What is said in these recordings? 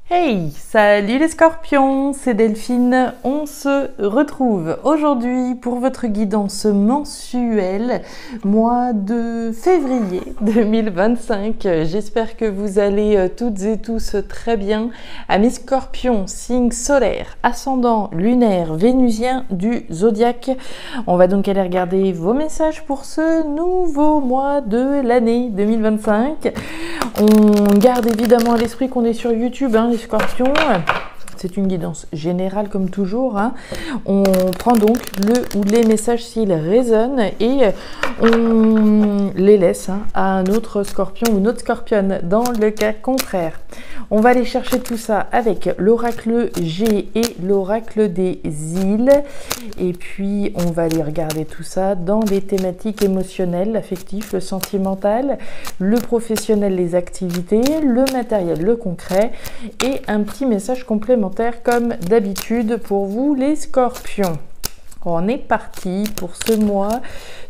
Hey, salut les scorpions, c'est Delphine, on se retrouve aujourd'hui pour votre guidance mensuelle, mois de février 2025. J'espère que vous allez toutes et tous très bien. Amis scorpions, signe solaire, ascendant, lunaire, vénusien du zodiaque. On va donc aller regarder vos messages pour ce nouveau mois de l'année 2025. On garde évidemment à l'esprit qu'on est sur YouTube, les scorpions. C'est une guidance générale comme toujours. On prend donc le ou les messages s'ils résonnent et on les laisse à un autre scorpion ou une autre scorpionne dans le cas contraire. On va aller chercher tout ça avec l'oracle G et l'oracle des îles. Et puis on va aller regarder tout ça dans les thématiques émotionnelles, l'affectif, le sentimental, le professionnel, les activités, le matériel, le concret et un petit message complémentaire comme d'habitude pour vous les scorpions. On est parti pour ce mois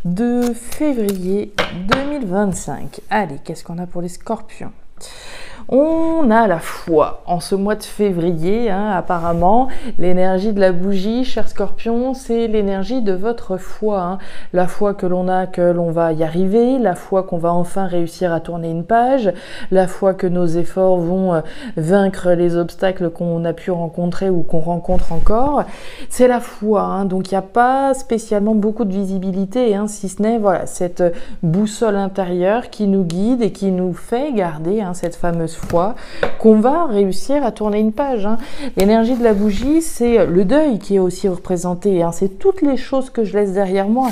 de février 2025. Allez, qu'est-ce qu'on a pour les scorpions ? On a la foi en ce mois de février, apparemment. L'énergie de la bougie, cher scorpion, c'est l'énergie de votre foi. La foi que l'on a, que l'on va y arriver, la foi qu'on va enfin réussir à tourner une page, la foi que nos efforts vont vaincre les obstacles qu'on a pu rencontrer ou qu'on rencontre encore. C'est la foi, donc il n'y a pas spécialement beaucoup de visibilité, si ce n'est cette boussole intérieure qui nous guide et qui nous fait garder cette fameuse foi qu'on va réussir à tourner une page. L'énergie de la bougie, c'est le deuil qui est aussi représenté. C'est toutes les choses que je laisse derrière moi.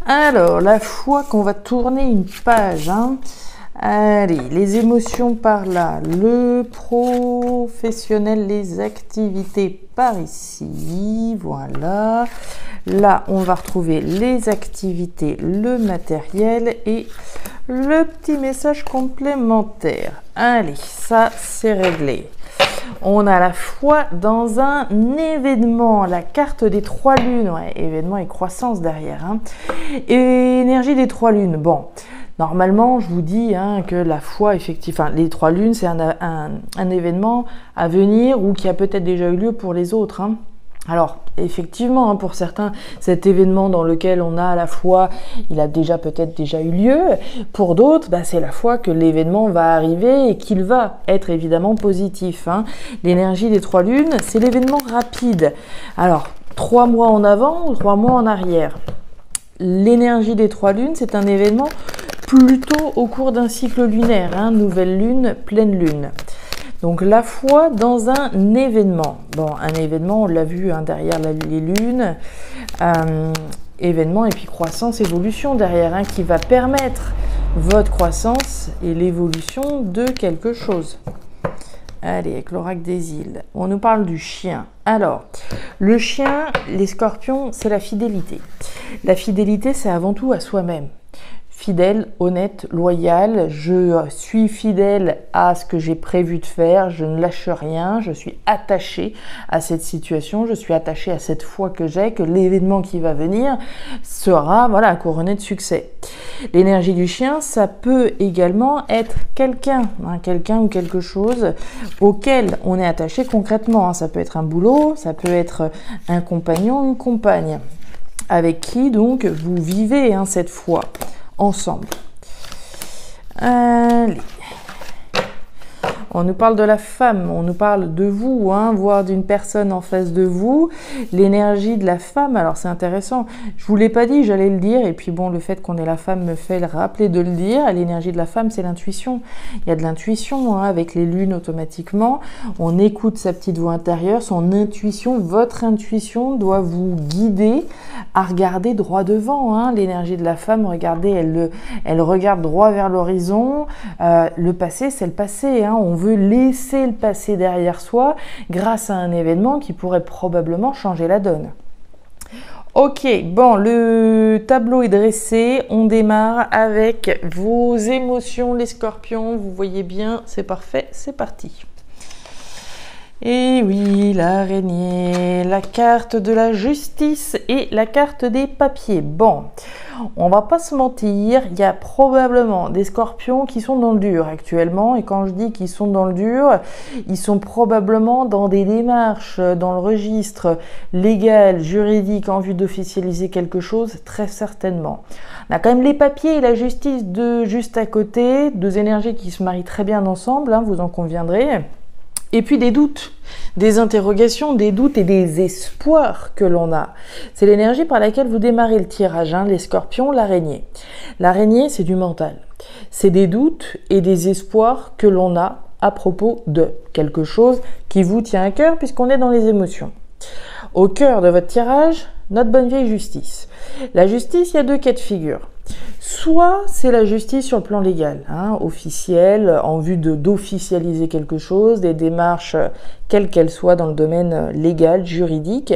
Alors, la foi qu'on va tourner une page. Allez, les émotions par là, le professionnel, les activités par ici, voilà. Là, on va retrouver les activités, le matériel et le petit message complémentaire. Allez, ça c'est réglé. On a la foi dans un événement, la carte des 3 lunes, événement et croissance derrière. Et énergie des 3 lunes, bon. Normalement, je vous dis que la foi, effectivement, les 3 lunes, c'est un événement à venir ou qui a peut-être déjà eu lieu pour les autres. Alors, effectivement, pour certains, cet événement dans lequel on a la foi, il a peut-être déjà eu lieu. Pour d'autres, c'est la foi que l'événement va arriver et qu'il va être évidemment positif. L'énergie des 3 lunes, c'est l'événement rapide. Alors, 3 mois en avant ou 3 mois en arrière. L'énergie des 3 lunes, c'est un événement plutôt au cours d'un cycle lunaire, nouvelle lune, pleine lune. Donc la foi dans un événement. Bon, un événement, on l'a vu derrière les lunes. Événement et puis croissance, évolution derrière, qui va permettre votre croissance et l'évolution de quelque chose. Allez, avec l'oracle des îles, on nous parle du chien. Alors, le chien, les scorpions, c'est la fidélité. La fidélité, c'est avant tout à soi-même. Fidèle, honnête, loyal, je suis fidèle à ce que j'ai prévu de faire, je ne lâche rien, je suis attachée à cette situation, je suis attachée à cette foi que j'ai, que l'événement qui va venir sera couronné de succès. L'énergie du chien, ça peut également être quelqu'un ou quelque chose auquel on est attaché concrètement. Ça peut être un boulot, ça peut être un compagnon, une compagne, avec qui donc vous vivez cette foi ensemble. Allez. On nous parle de la femme, on nous parle de vous, voire d'une personne en face de vous. L'énergie de la femme, alors c'est intéressant, je vous l'ai pas dit, j'allais le dire, et puis bon, le fait qu'on ait la femme me fait le rappeler de le dire. L'énergie de la femme, c'est l'intuition. Il y a de l'intuition avec les lunes automatiquement. On écoute sa petite voix intérieure, son intuition, votre intuition doit vous guider à regarder droit devant. L'énergie de la femme, regardez, elle regarde droit vers l'horizon. Le passé, c'est le passé. On veut laisser le passé derrière soi grâce à un événement qui pourrait probablement changer la donne. Ok, bon, le tableau est dressé, on démarre avec vos émotions, les scorpions, vous voyez bien, c'est parfait, c'est parti. Et oui, l'araignée, la carte de la justice et la carte des papiers. Bon, on va pas se mentir, il y a probablement des scorpions qui sont dans le dur actuellement. Et quand je dis qu'ils sont dans le dur, ils sont probablement dans des démarches, dans le registre légal, juridique, en vue d'officialiser quelque chose, très certainement. On a quand même les papiers et la justice de juste à côté, deux énergies qui se marient très bien ensemble, hein, vous en conviendrez. Et puis des doutes, des interrogations, des doutes et des espoirs que l'on a. C'est l'énergie par laquelle vous démarrez le tirage, hein, les scorpions, l'araignée. L'araignée, c'est du mental. C'est des doutes et des espoirs que l'on a à propos de quelque chose qui vous tient à cœur puisqu'on est dans les émotions. Au cœur de votre tirage, notre bonne vieille justice. La justice, il y a deux cas de figure. Soit c'est la justice sur le plan légal, hein, officielle, en vue d'officialiser quelque chose, des démarches quelles qu'elles soient dans le domaine légal, juridique.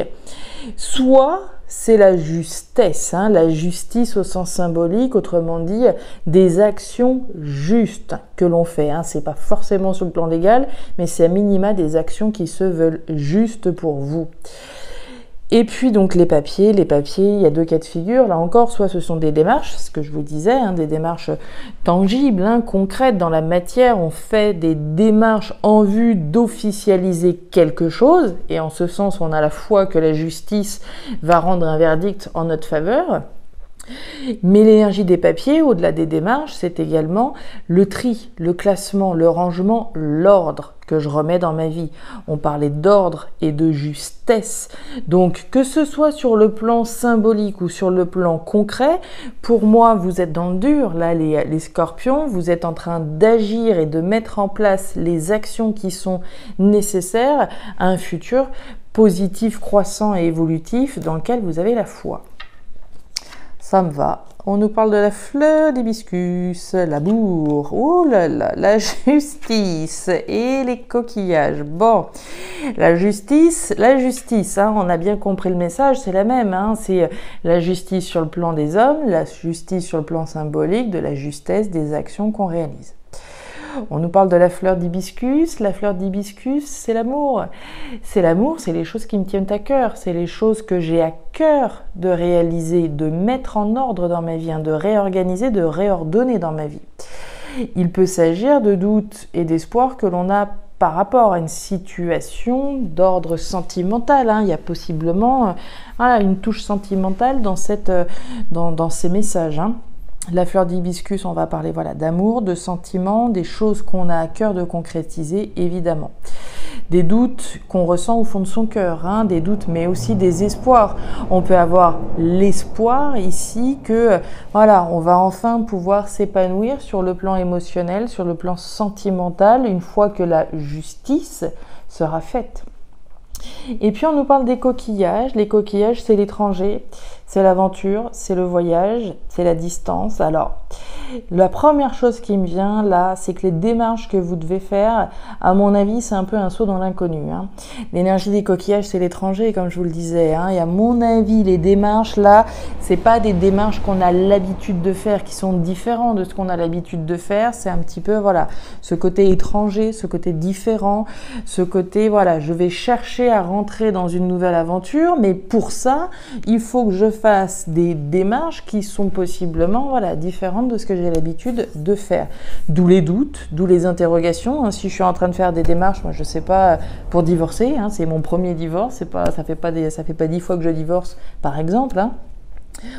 Soit c'est la justesse, hein, la justice au sens symbolique, autrement dit, des actions justes que l'on fait. Hein. C'est pas forcément sur le plan légal, mais c'est à minima des actions qui se veulent justes pour vous. Et puis donc les papiers, il y a deux cas de figure, là encore, soit ce sont des démarches, ce que je vous disais, hein, des démarches tangibles, hein, concrètes dans la matière, on fait des démarches en vue d'officialiser quelque chose, et en ce sens on a la foi que la justice va rendre un verdict en notre faveur. Mais l'énergie des papiers, au-delà des démarches, c'est également le tri, le classement, le rangement, l'ordre que je remets dans ma vie. On parlait d'ordre et de justesse. Donc, que ce soit sur le plan symbolique ou sur le plan concret, pour moi, vous êtes dans le dur. Là, les scorpions, vous êtes en train d'agir et de mettre en place les actions qui sont nécessaires à un futur positif, croissant et évolutif dans lequel vous avez la foi. Ça me va. On nous parle de la fleur d'hibiscus, l'amour, oh là là, la justice et les coquillages. Bon, la justice, hein, on a bien compris le message, c'est la même. Hein, c'est la justice sur le plan des hommes, la justice sur le plan symbolique, de la justesse des actions qu'on réalise. On nous parle de la fleur d'hibiscus. La fleur d'hibiscus, c'est l'amour. C'est l'amour, c'est les choses qui me tiennent à cœur. C'est les choses que j'ai à cœur de réaliser, de mettre en ordre dans ma vie, hein, de réorganiser, de réordonner dans ma vie. Il peut s'agir de doutes et d'espoirs que l'on a par rapport à une situation d'ordre sentimental. Hein. Il y a possiblement une touche sentimentale dans ces messages. Hein. La fleur d'hibiscus, on va parler d'amour, de sentiments, des choses qu'on a à cœur de concrétiser, évidemment. Des doutes qu'on ressent au fond de son cœur, hein, des doutes, mais aussi des espoirs. On peut avoir l'espoir ici que, on va enfin pouvoir s'épanouir sur le plan émotionnel, sur le plan sentimental, une fois que la justice sera faite. Et puis on nous parle des coquillages. Les coquillages, c'est l'étranger, c'est l'aventure, c'est le voyage, c'est la distance. Alors, la première chose qui me vient là, c'est que les démarches que vous devez faire, à mon avis, c'est un peu un saut dans l'inconnu. Hein. L'énergie des coquillages, c'est l'étranger, comme je vous le disais. Hein. Et à mon avis, les démarches là, c'est pas des démarches qu'on a l'habitude de faire, qui sont différents de ce qu'on a l'habitude de faire. C'est un petit peu, ce côté étranger, ce côté différent, ce côté, je vais chercher à rentrer dans une nouvelle aventure, mais pour ça, il faut que je fasse des démarches qui sont possiblement, différentes de ce que j'ai l'habitude de faire. D'où les doutes, d'où les interrogations. Hein. Si je suis en train de faire des démarches, moi je sais pas, pour divorcer, hein, c'est mon premier divorce, ça fait pas 10 fois que je divorce, par exemple. Hein.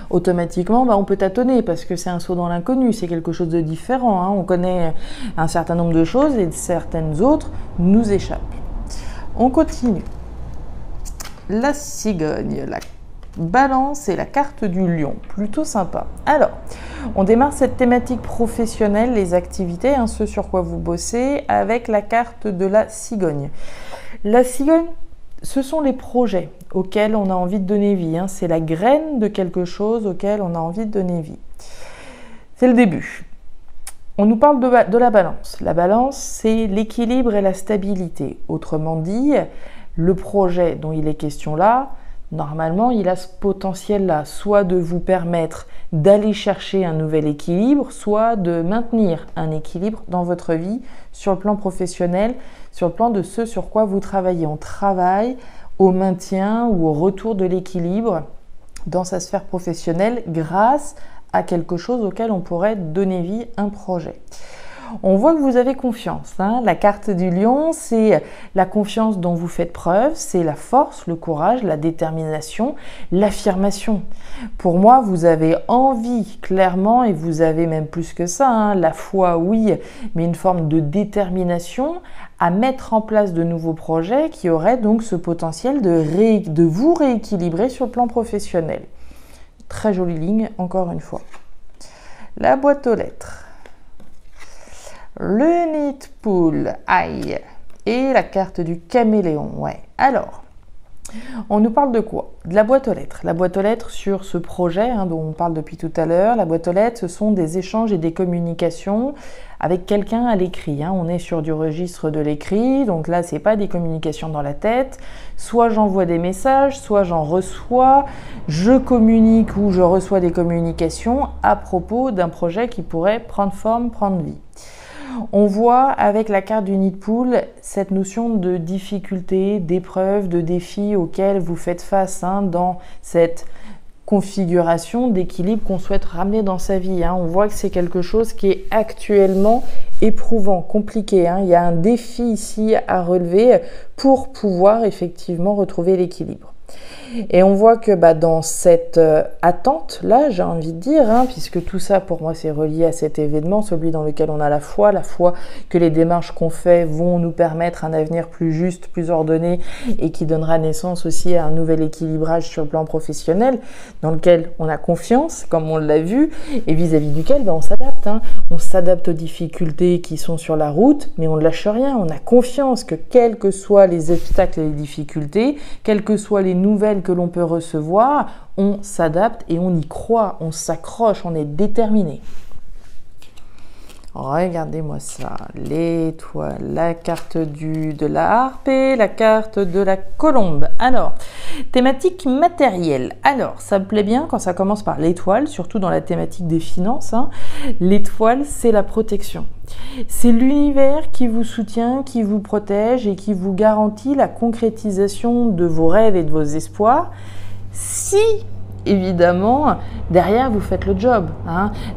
Automatiquement, on peut tâtonner parce que c'est un saut dans l'inconnu, c'est quelque chose de différent. Hein. On connaît un certain nombre de choses et certaines autres nous échappent. On continue. La cigogne, la balance et la carte du lion, plutôt sympa. Alors, on démarre cette thématique professionnelle, les activités, hein, ce sur quoi vous bossez, avec la carte de la cigogne. La cigogne, ce sont les projets auxquels on a envie de donner vie. Hein. C'est la graine de quelque chose auquel on a envie de donner vie. C'est le début. On nous parle de la balance. La balance, c'est l'équilibre et la stabilité. Autrement dit, le projet dont il est question là, normalement, il a ce potentiel-là, soit de vous permettre d'aller chercher un nouvel équilibre, soit de maintenir un équilibre dans votre vie sur le plan professionnel, sur le plan de ce sur quoi vous travaillez. On travaille au maintien ou au retour de l'équilibre dans sa sphère professionnelle grâce à quelque chose auquel on pourrait donner vie, un projet. On voit que vous avez confiance. La carte du lion, c'est la confiance dont vous faites preuve, c'est la force, le courage, la détermination, l'affirmation. Pour moi, vous avez envie, clairement, et vous avez même plus que ça, la foi, oui, mais une forme de détermination à mettre en place de nouveaux projets qui auraient donc ce potentiel de vous rééquilibrer sur le plan professionnel. Très jolie ligne, encore une fois. La boîte aux lettres. Le nid de poule, aïe, et la carte du caméléon, ouais. Alors, on nous parle de quoi? De la boîte aux lettres. La boîte aux lettres sur ce projet dont on parle depuis tout à l'heure. La boîte aux lettres, ce sont des échanges et des communications avec quelqu'un à l'écrit. On est sur du registre de l'écrit, donc là, c'est pas des communications dans la tête. Soit j'envoie des messages, soit j'en reçois. Je communique ou je reçois des communications à propos d'un projet qui pourrait prendre forme, prendre vie. On voit avec la carte du nid de poule cette notion de difficulté, d'épreuve, de défi auquel vous faites face dans cette configuration d'équilibre qu'on souhaite ramener dans sa vie. On voit que c'est quelque chose qui est actuellement éprouvant, compliqué. Il y a un défi ici à relever pour pouvoir effectivement retrouver l'équilibre. Et on voit que dans cette attente-là, j'ai envie de dire, puisque tout ça pour moi c'est relié à cet événement, celui dans lequel on a la foi que les démarches qu'on fait vont nous permettre un avenir plus juste, plus ordonné et qui donnera naissance aussi à un nouvel équilibrage sur le plan professionnel dans lequel on a confiance, comme on l'a vu, et vis-à-vis duquel on s'adapte. On s'adapte aux difficultés qui sont sur la route, mais on ne lâche rien, on a confiance que quels que soient les obstacles et les difficultés, quelles que soient les nouvelles que l'on peut recevoir, on s'adapte et on y croit, on s'accroche, on est déterminé. Regardez-moi ça, l'étoile, la carte de la harpe et la carte de la colombe. Alors, thématique matérielle. Alors, ça me plaît bien quand ça commence par l'étoile, surtout dans la thématique des finances. L'étoile, c'est la protection. C'est l'univers qui vous soutient, qui vous protège et qui vous garantit la concrétisation de vos rêves et de vos espoirs. Si évidemment, derrière, vous faites le job.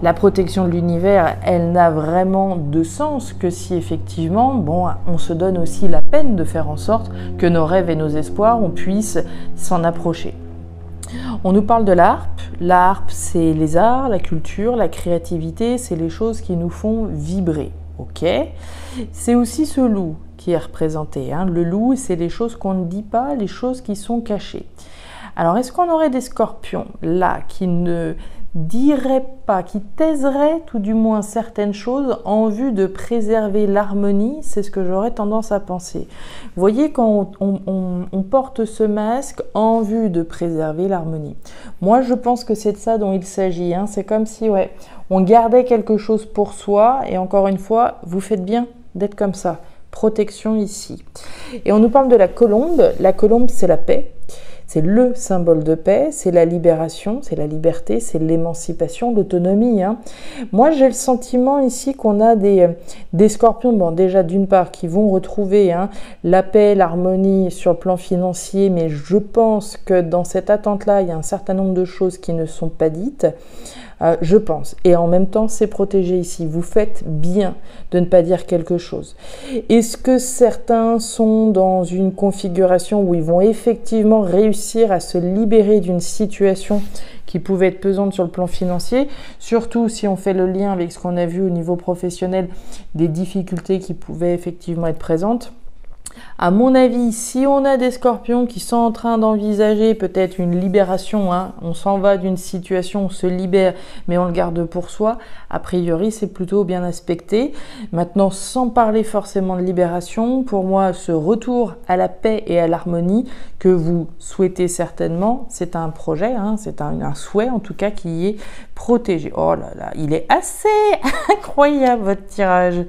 La protection de l'univers, elle n'a vraiment de sens que si effectivement, on se donne aussi la peine de faire en sorte que nos rêves et nos espoirs, on puisse s'en approcher. On nous parle de la harpe. La harpe, c'est les arts, la culture, la créativité, c'est les choses qui nous font vibrer. Ok. C'est aussi ce loup qui est représenté. Le loup, c'est les choses qu'on ne dit pas, les choses qui sont cachées. Alors, est-ce qu'on aurait des scorpions là qui ne diraient pas, qui taiseraient tout du moins certaines choses en vue de préserver l'harmonie? C'est ce que j'aurais tendance à penser. Vous voyez, quand on porte ce masque en vue de préserver l'harmonie. Moi, je pense que c'est de ça dont il s'agit. C'est comme si on gardait quelque chose pour soi et encore une fois, vous faites bien d'être comme ça. Protection ici. Et on nous parle de la colombe. La colombe, c'est la paix. C'est le symbole de paix, c'est la libération, c'est la liberté, c'est l'émancipation, l'autonomie. Moi, j'ai le sentiment ici qu'on a des scorpions, déjà d'une part, qui vont retrouver la paix, l'harmonie sur le plan financier, mais je pense que dans cette attente-là, il y a un certain nombre de choses qui ne sont pas dites. Je pense. Et en même temps, c'est protégé ici. Vous faites bien de ne pas dire quelque chose. Est-ce que certains sont dans une configuration où ils vont effectivement réussir à se libérer d'une situation qui pouvait être pesante sur le plan financier, surtout si on fait le lien avec ce qu'on a vu au niveau professionnel, des difficultés qui pouvaient effectivement être présentes? À mon avis, si on a des scorpions qui sont en train d'envisager peut-être une libération, on s'en va d'une situation, on se libère, mais on le garde pour soi, a priori, c'est plutôt bien aspecté. Maintenant, sans parler forcément de libération, pour moi, ce retour à la paix et à l'harmonie que vous souhaitez certainement, c'est un projet, c'est un souhait en tout cas qui est protégé. Oh là là, il est assez incroyable votre tirage.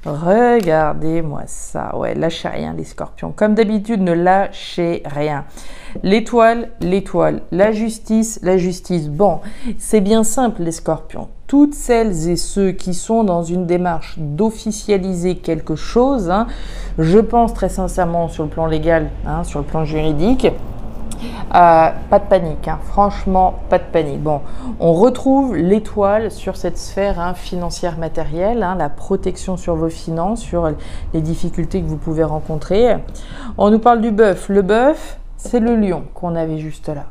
Regardez-moi ça, lâchez rien les scorpions. Comme d'habitude, ne lâchez rien. L'étoile, l'étoile. La justice, la justice. Bon, c'est bien simple les scorpions. Toutes celles et ceux qui sont dans une démarche d'officialiser quelque chose, hein, je pense très sincèrement sur le plan légal, hein, sur le plan juridique, pas de panique, hein. Franchement, pas de panique. Bon, on retrouve l'étoile sur cette sphère, hein, financière matérielle, hein, la protection sur vos finances, sur les difficultés que vous pouvez rencontrer. On nous parle du bœuf. Le bœuf, c'est le lion qu'on avait juste là.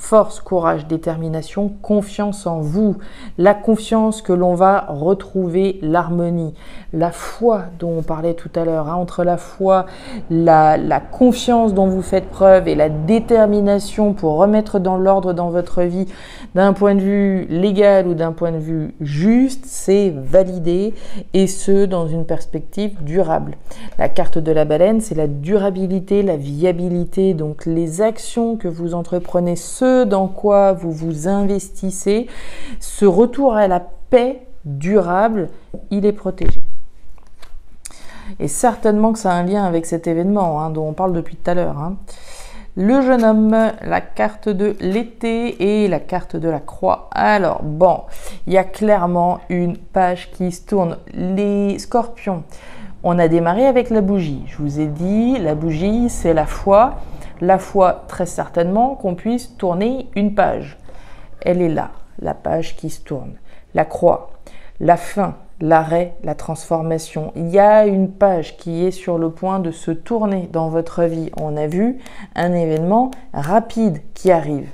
Force, courage, détermination, confiance en vous. La confiance que l'on va retrouver l'harmonie. La foi dont on parlait tout à l'heure, hein, entre la foi, la confiance dont vous faites preuve et la détermination pour remettre dans l'ordre dans votre vie d'un point de vue légal ou d'un point de vue juste, c'est validé et ce, dans une perspective durable. La carte de la baleine, c'est la durabilité, la viabilité, donc les actions que vous entreprenez, dans quoi vous vous investissez, ce retour à la paix durable, il est protégé. Et certainement que ça a un lien avec cet événement, hein, dont on parle depuis tout à l'heure. Hein. Le jeune homme, la carte de l'été et la carte de la croix. Alors, bon, il y a clairement une page qui se tourne. Les scorpions, on a démarré avec la bougie. Je vous ai dit, la bougie, c'est la foi. La foi, très certainement, qu'on puisse tourner une page. Elle est là, la page qui se tourne. La croix, la fin, l'arrêt, la transformation. Il y a une page qui est sur le point de se tourner dans votre vie. On a vu un événement rapide qui arrive.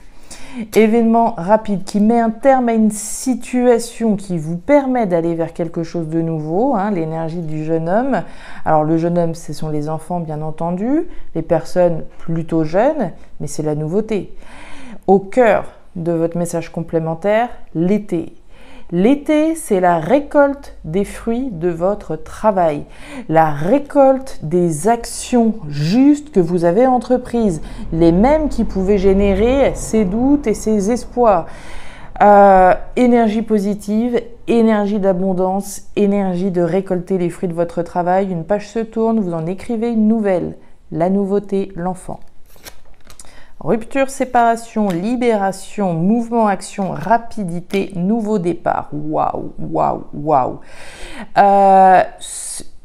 Événement rapide qui met un terme à une situation qui vous permet d'aller vers quelque chose de nouveau, hein, l'énergie du jeune homme. Alors le jeune homme, ce sont les enfants bien entendu, les personnes plutôt jeunes, mais c'est la nouveauté. Au cœur de votre message complémentaire, l'été. L'été, c'est la récolte des fruits de votre travail, la récolte des actions justes que vous avez entreprises, les mêmes qui pouvaient générer ces doutes et ces espoirs. Énergie positive, énergie d'abondance, énergie de récolter les fruits de votre travail. Une page se tourne, vous en écrivez une nouvelle, la nouveauté, l'enfant. Rupture, séparation, libération, mouvement, action, rapidité, nouveau départ. Waouh, waouh, waouh.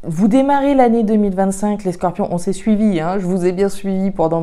Vous démarrez l'année 2025, les scorpions, on s'est suivis, hein, je vous ai bien suivi pendant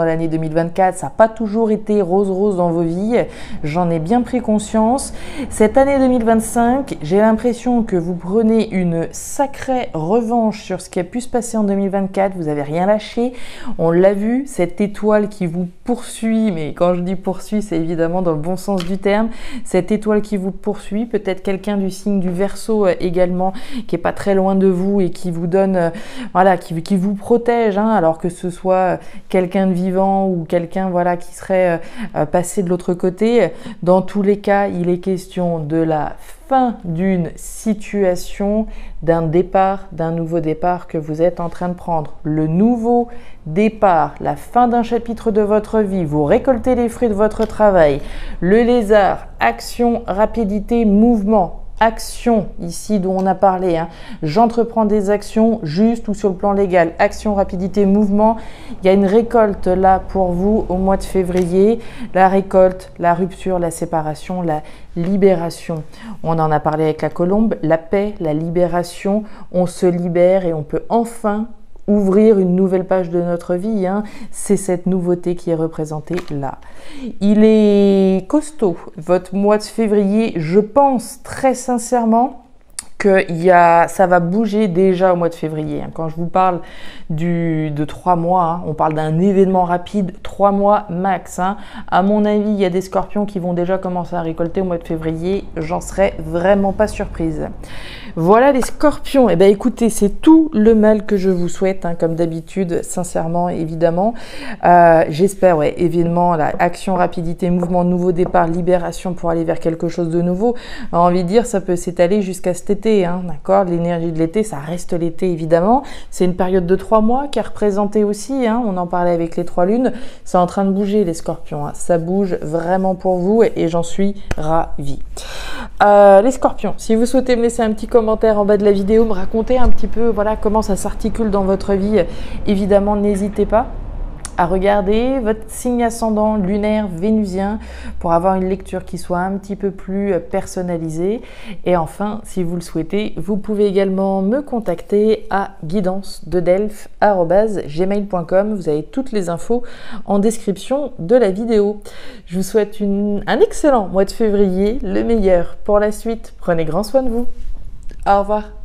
l'année 2024, ça n'a pas toujours été rose-rose dans vos vies, j'en ai bien pris conscience. Cette année 2025, j'ai l'impression que vous prenez une sacrée revanche sur ce qui a pu se passer en 2024, vous n'avez rien lâché, on l'a vu, cette étoile qui vous poursuit, mais quand je dis poursuit, c'est évidemment dans le bon sens du terme, cette étoile qui vous poursuit, peut-être quelqu'un du signe du Verseau également, qui n'est pas très loin de vous, et qui vous donne, voilà, qui vous protège, hein, alors que ce soit quelqu'un de vivant ou quelqu'un, voilà, qui serait passé de l'autre côté. Dans tous les cas, il est question de la fin d'une situation, d'un départ, d'un nouveau départ que vous êtes en train de prendre. Le nouveau départ, la fin d'un chapitre de votre vie, vous récoltez les fruits de votre travail. Le lézard, action, rapidité, mouvement. Action, ici dont on a parlé, hein. J'entreprends des actions justes ou sur le plan légal. Action, rapidité, mouvement. Il y a une récolte là pour vous au mois de février. La récolte, la rupture, la séparation, la libération. On en a parlé avec la colombe. La paix, la libération. On se libère et on peut enfin ouvrir une nouvelle page de notre vie, hein. C'est cette nouveauté qui est représentée là. Il est costaud, votre mois de février, je pense très sincèrement que ça va bouger déjà au mois de février. Quand je vous parle de 3 mois, hein, on parle d'un événement rapide, 3 mois max. Hein. À mon avis, il y a des scorpions qui vont déjà commencer à récolter au mois de février. J'en serais vraiment pas surprise. Voilà les scorpions. Eh bien, écoutez, c'est tout le mal que je vous souhaite, hein, comme d'habitude, sincèrement, évidemment. J'espère, ouais, évidemment, la action, rapidité, mouvement, nouveau départ, libération pour aller vers quelque chose de nouveau. J'ai envie de dire, ça peut s'étaler jusqu'à cet été. l'été, hein, d'accord? L'énergie de l'été, ça reste l'été évidemment. C'est une période de 3 mois qui est représentée aussi, hein, on en parlait avec les 3 lunes. C'est en train de bouger les scorpions, hein. Ça bouge vraiment pour vous et j'en suis ravie. Les scorpions, si vous souhaitez me laisser un petit commentaire en bas de la vidéo, me raconter un petit peu voilà, comment ça s'articule dans votre vie, évidemment n'hésitez pas à regarder votre signe ascendant lunaire vénusien pour avoir une lecture qui soit un petit peu plus personnalisée. Et enfin, si vous le souhaitez, vous pouvez également me contacter à guidance-de-delphes@gmail.com. Vous avez toutes les infos en description de la vidéo. Je vous souhaite un excellent mois de février, le meilleur pour la suite. Prenez grand soin de vous. Au revoir.